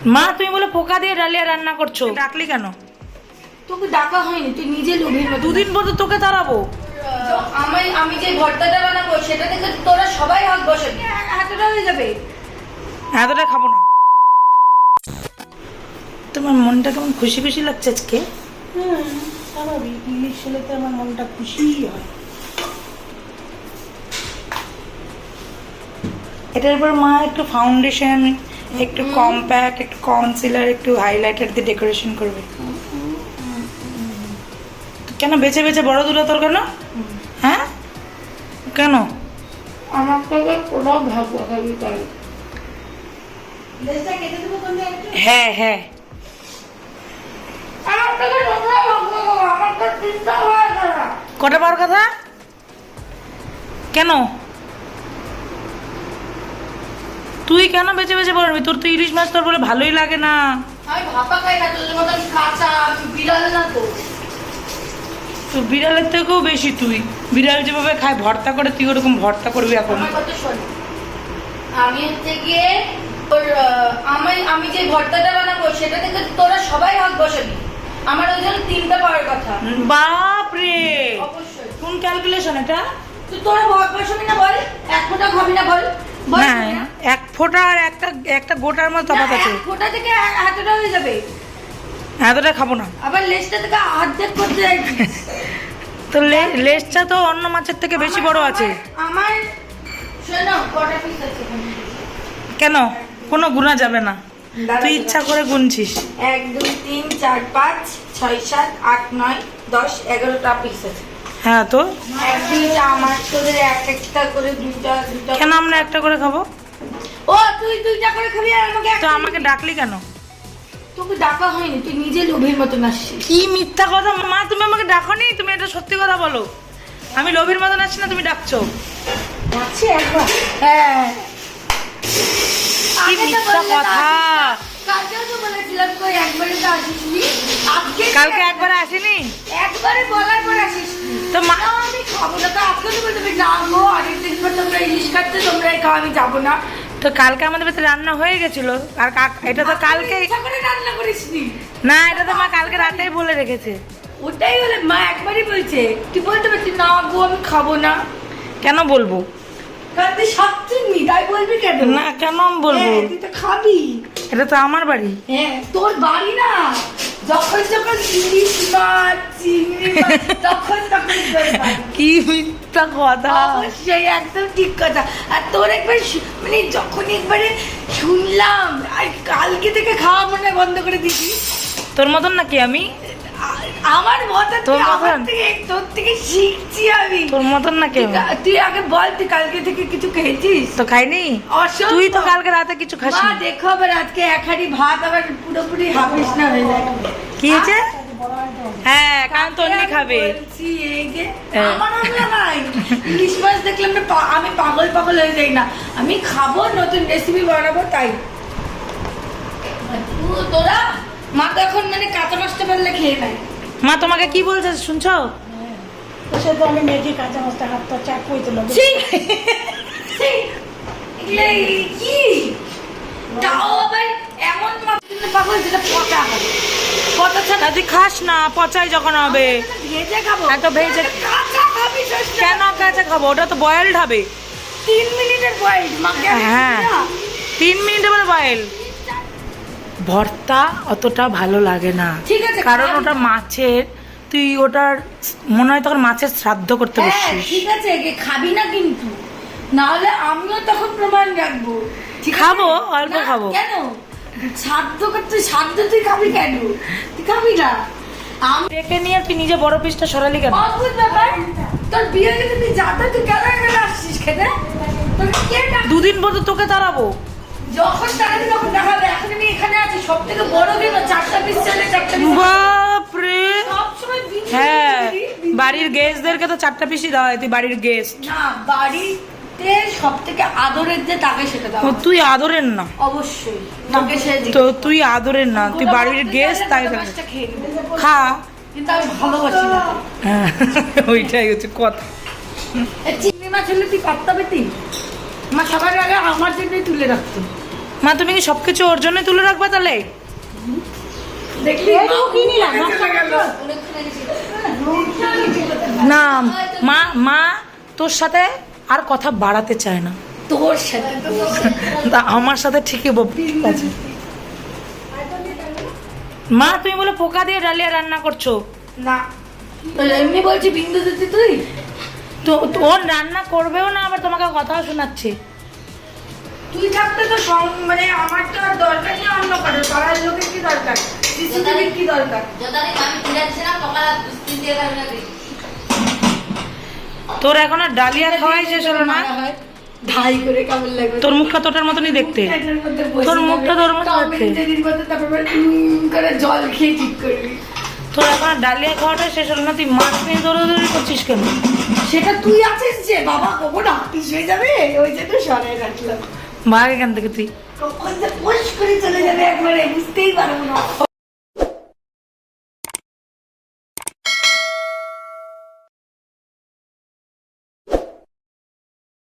মা তুমি বলে পোকা দিয়ে ডালিয়া রান্না করছো, ডাকলি কেন? তোকে ডাকা হয়নি, তুই নিজে লোভীর মতো। দুদিন পর তো তোকে তাড়াবো। আমি যে ভর্তাটা বানাবো সেটা থেকে তোরা সবাই হাত বসাবি, এতটা হয়ে যাবে। এতটা খাবো না। তোমার মনটা কেমন খুশি খুশি লাগছে আজকে? স্বাভাবিক, ইলিশ হলে তো আমার মনটা খুশি হয়। এটার উপর মা একটু ফাউন্ডেশন, একটু কম্প্যাক্ট, একটু কনসিলার, একটু হাইলাইটার দিয়ে ডেকোরেশন করবে। কেন বেছে বেছে বড় দুটো তোর কেন? হ্যাঁ কেন? আমার থেকে কোনো ভাব বসাবি তাই। হ্যাঁ হ্যাঁ কটা পাওয়ার কথা? কেন তুই কেন বেছে বেছে পড়বি? তোর তো ইলিশ মাছ তোর বলে ভালোই লাগে না। আমি ভাপা খাই না, তোদের মতন কাঁচা। আমি বিড়াল না তো। তো বিড়ালের থেকেও বেশি তুই। বিড়াল যেভাবে খায় ভর্তা করে, তুই ওরকম ভর্তা করবি এখন। আমার কথা শোন, আমি হচ্ছে গিয়ে আমি যে ভর্তাটা বানাবো সেটা থেকে তোরা সবাই হাত বসাবি। আমার ওই জন্য 3টা পাওয়ার কথা। বাপ রে, অবশ্যই। কোন ক্যালকুলেশন এটা? তুই তোরা ভাত বসাবি না বল? এক ফোঁটা খাবি না বল? বল হ্যাঁ, না। এক ফোঁটা আর একটা গোটার মতো তফাৎ আছে। এক ফোঁটা থেকে এতটা হয়ে যাবে। এতটা খাবো না। আবার লেজটা থেকে অর্ধেক করতে যাচ্ছি। তো লেজটা তো অন্য মাছের থেকে বেশি বড় আছে। আমার শোনো, কটা পিস আছে এখানে? কেন? কোনো গুণা যাবে না, তুই ইচ্ছা করে গুনছিস। 1 2 3 4 5 6 7 8 9 10 11টা পিস আছে। হ্যাঁ তো একদিনটা আমার তোদের একটা করে দুইটা। কেন আমরা একটা করে খাবো? ও তুই দুইটা করে খাবি আর আমাকে তো আমাকে ডাকলি কেন? তোকে ডাকা হয়নি, তুই নিজে লোভীর মতন আসছিস। কি মিথ্যা কথা মা, তুমি আমাকে ডাকনি। তুমি এটা সত্যি কথা বলো। আমি লোভীর মতন আসছি না, তুমি ডাকছো। ডাকছি একবার? হ্যাঁ। কি মিথ্যা কথা। কালকেও তো বলেছিলাম তুই একবারে তো আসিসনি। আজকে কালকে একবারে আসিনি একবারে বলার পর আসিস। তো মা, আমি খাবো না, তো আজকে তো বলতে না গো, অনেকদিন পর তোমরা ইলিশ খাচ্ছে, তোমরা খাও, আমি যাবো না। তো কালকে আমাদের বাড়িতে রান্না হয়ে গেছিল। আর এটা তো কালকে ইচ্ছা করে রান্না করিসনি। না, এটা তো মা কালকে রাতেই বলে রেখেছে। ওটাই বলে মা একবারই বলছে, তুই বলতে পারছিস না গো আমি খাবো না। কেন বলবো? কারণ তুই সাচ্ছিস তাই বলবি কেন? না কেন আমি বলবো? হ্যাঁ, তুই তো খাবি। এটা তো আমার বাড়ি। হ্যাঁ তোর বাড়ি না, যখন যখন ইলিশ মাছ চিংড়ি মাছ তখন তখন তোর বাড়ি। কি মিথ্যা কথা। অবশ্যই একদম ঠিক কথা। আর তোর একবার মানে যখন একবারে শুনলাম, আর কালকে থেকে খাওয়া মনে হয় বন্ধ করে দিবি। তোর মতন নাকি আমি? আমার মতো তোর আমার মতন? থেকে তোর থেকে শিখছি আমি। তোর মতন নাকি আমি? তুই আগে বল, তুই কালকে থেকে কিছু খেয়েছিস? তো খাইনি। অসম্ভব। তুই তো কালকে রাতে কিছু খাস মা দেখো আবার আজকে এক হাঁড়ি ভাত আবার পুরোপুরি হাফিস না হয়ে যায়। কি হয়েছে? হ্যাঁ কারণ তন্নি খাবে। বলছি এই যে হ্যাঁ। আমার আমরা নাই ইলিশ মাছ দেখলাম না আমি পাগল পাগল হয়ে যাই না। আমি খাবো, নতুন রেসিপি বানাবো তাই। তোরা মা তো এখন মানে কাঁচা মাছটা পারলে খেয়ে নেয়। মা তোমাকে কি বলছে শুনছো? সে তো আমি মেয়েকে কাঁচা মাছটা হাত পা চাপ করে দিলাম। ছি! ছি! এগুলো কি? তাও আবার এমন মাছ পাগল যেটা পচা হবে। পচা ছাড়া তুই খাস না, পচাই যখন হবে। ভেজে খাবো। এত ভেজে কাঁচা খাবি কেন? কাঁচা খাবো, ওটা তো বয়েলড হবে। 3 মিনিটের বয়েল মাকে আমি হ্যাঁ দিই না। 3 মিনিট এবার বয়েল। ভর্তা অতটা ভালো লাগে না, ঠিক আছে, কারণ খাবি ওটা না। মাছের, তুই ওটার মনে হয় তখন মাছের শ্রাদ্ধ করতে হ্যাঁ বসছিস। ঠিক আছে, খাবি না কিন্তু, না হলে আমিও তখন প্রমাণ রাখবো। ঠিক আছে? খাবো, অল্প না, খাবো। কেন সাধ্য করতে? সাধ্য তুই খাবি কেন? তুই খাবি না। আমি ডেকে নিয়ে তুই নিজে বড় পিসটা সরালি কেন? অদ্ভুত ব্যাপার। তোর বিয়ে যদি তুই যাতে তুই কেন এখানে আসছিস খেতে? তোকে কে ডাক? 2 দিন পর তো তোকে তাড়াবো। যখন তাড়াবি তখন দেখাবে। এখন আমি এখানে আছি, সব থেকে বড় গেম 4টা পিস চলে, 4টা পিস বাপরে। সবসময় হ্যাঁ, বাড়ির গেস্টদেরকে তো 4টা পিসই দেওয়া হয়। তুই বাড়ির গেস্ট। না, বাড়িতে সব থেকে আদরের যে তাকে সেটা দাও। তুই আদরের না। অবশ্যই তাকে সে তো তুই আদরের না, তুই বাড়ির গেস্ট, তাই দেখ। মাছটা খেয়ে নেবে। খা। কিন্তু আমি ভালোবাসি না। হ্যাঁ, ওইটাই হচ্ছে কথা। এই চিংড়ি মাছ হলে তুই পাত্তা পেতি? মা সবার আগে আমার জন্যই তুলে রাখতো। মা তুমি কি সবকিছু ওর জন্য তুলে রাখবা তাহলে? দেখলি এইটুকু কি নিলাম? চলে গেল। না মা, মা তোর সাথে আর কথা বাড়াতে চায় না। তোর সাথে তা আমার সাথে ঠিকই ঠিক আছে। মা তুমি বলে পোকা দিয়ে ডালিয়া রান্না করছো। না এমনি বলছি বিন্দু দিতে তুই তো ওর রান্না করবেও না, আবার তোমাকে কথাও শোনাচ্ছে। তুই থাকতে তো মানে আমার তো আর দরকার নেই অন্য কারো, পাড়ার লোকের কি দরকার, সিসিটিভির কি দরকার? তোর এখন আর ডালিয়া খাওয়াই শেষ হলো না? ধাই করে কেমন লাগবে তোর মুখটা তোটার মতনই দেখতে। এটার মধ্যে বসে তোর মুখটা তোর মতো চাউমিন দেখতে। যেদিন মধ্যে তারপর করে জল খেয়ে ঠিক করবি। তোর এখন আর ডালিয়া খাওয়াটা শেষ হলো না, তুই মাছ নিয়ে দৌড়াদৌড়ি করছিস কেন? সেটা তুই আছিস যে বাবা কখন হাতিস হয়ে যাবে, ওই জন্য সরাই রাখলাম। ভাগ এখান থেকে তুই। কখন যে পোষ করে চলে যাবে একবারে বুঝতেই পারবো না।